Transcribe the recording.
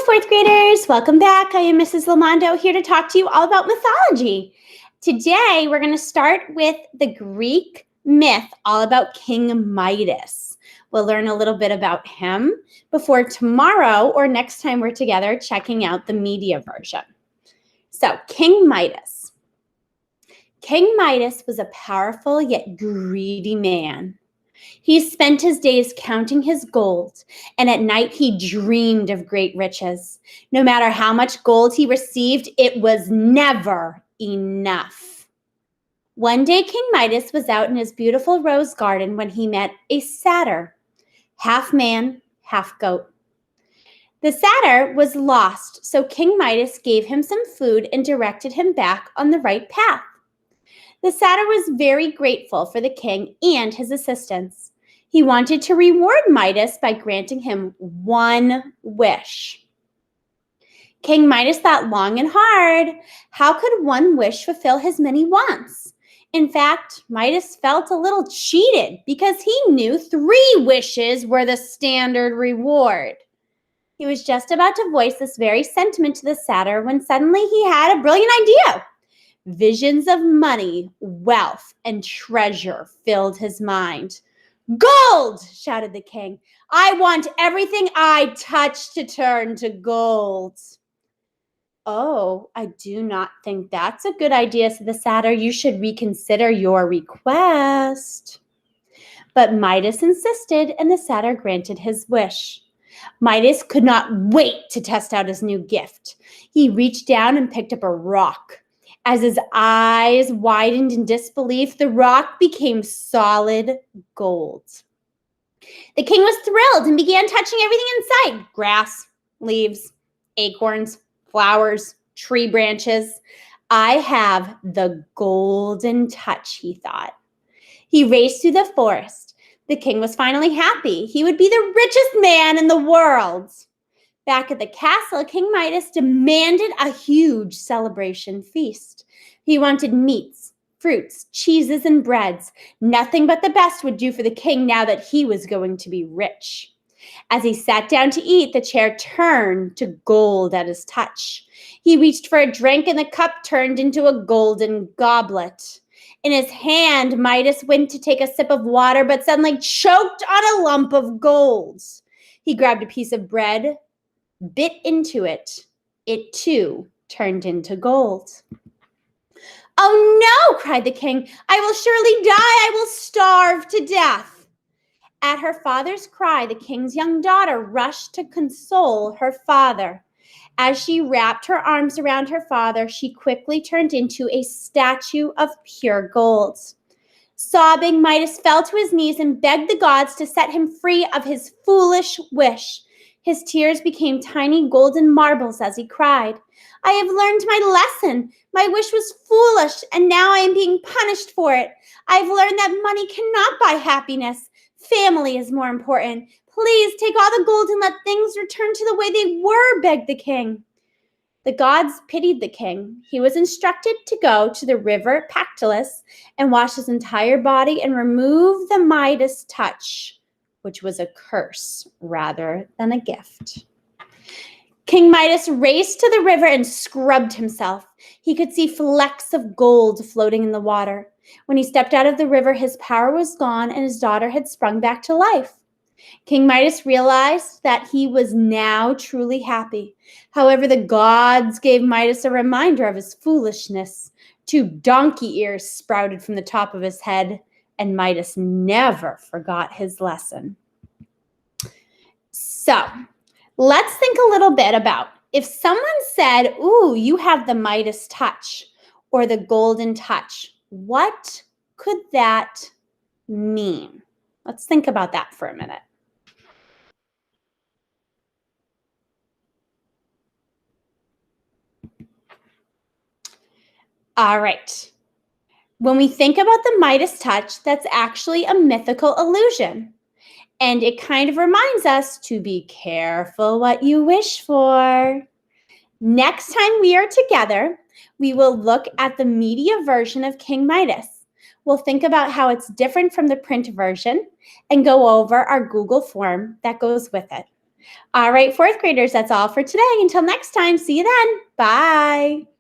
Hello, fourth graders. Welcome back. I am Mrs. Lamondo here to talk to you all about mythology. Today, we're going to start with the Greek myth all about King Midas. We'll learn a little bit about him before tomorrow or next time we're together checking out the media version. So, King Midas. King Midas was a powerful yet greedy man. He spent his days counting his gold, and at night he dreamed of great riches. No matter how much gold he received, it was never enough. One day, King Midas was out in his beautiful rose garden when he met a satyr, half man, half goat. The satyr was lost, so King Midas gave him some food and directed him back on the right path. The satyr was very grateful for the king and his assistance. He wanted to reward Midas by granting him one wish. King Midas thought long and hard. How could one wish fulfill his many wants? In fact, Midas felt a little cheated because he knew 3 wishes were the standard reward. He was just about to voice this very sentiment to the satyr when suddenly he had a brilliant idea. Visions of money, wealth, and treasure filled his mind. "Gold!" shouted the king. "I want everything I touch to turn to gold." "Oh, I do not think that's a good idea," said the satyr. "You should reconsider your request." But Midas insisted, and the satyr granted his wish. Midas could not wait to test out his new gift. He reached down and picked up a rock. As his eyes widened in disbelief, the rock became solid gold. The king was thrilled and began touching everything in sight: grass, leaves, acorns, flowers, tree branches. "I have the golden touch," he thought. He raced through the forest. The king was finally happy. He would be the richest man in the world. Back at the castle, King Midas demanded a huge celebration feast. He wanted meats, fruits, cheeses, and breads. Nothing but the best would do for the king now that he was going to be rich. As he sat down to eat, the chair turned to gold at his touch. He reached for a drink, and the cup turned into a golden goblet. In his hand, Midas went to take a sip of water, but suddenly choked on a lump of gold. He grabbed a piece of bread, bit into it. It too turned into gold. "Oh no!" cried the king. "I will surely die. I will starve to death." At her father's cry, the king's young daughter rushed to console her father. As she wrapped her arms around her father, she quickly turned into a statue of pure gold. Sobbing, Midas fell to his knees and begged the gods to set him free of his foolish wish. His tears became tiny golden marbles as he cried. "I have learned my lesson. My wish was foolish, and now I am being punished for it. I've learned that money cannot buy happiness. Family is more important. Please take all the gold and let things return to the way they were," begged the king. The gods pitied the king. He was instructed to go to the river Pactolus and wash his entire body and remove the Midas touch, which was a curse rather than a gift. King Midas raced to the river and scrubbed himself. He could see flecks of gold floating in the water. When he stepped out of the river, his power was gone and his daughter had sprung back to life. King Midas realized that he was now truly happy. However, the gods gave Midas a reminder of his foolishness. 2 donkey ears sprouted from the top of his head, and Midas never forgot his lesson. So, let's think a little bit about if someone said, "Ooh, you have the Midas touch," or the golden touch. What could that mean? Let's think about that for a minute. All right. When we think about the Midas touch, that's actually a mythical illusion. And it kind of reminds us to be careful what you wish for. Next time we are together, we will look at the media version of King Midas. We'll think about how it's different from the print version and go over our Google form that goes with it. All right, fourth graders, that's all for today. Until next time, see you then. Bye.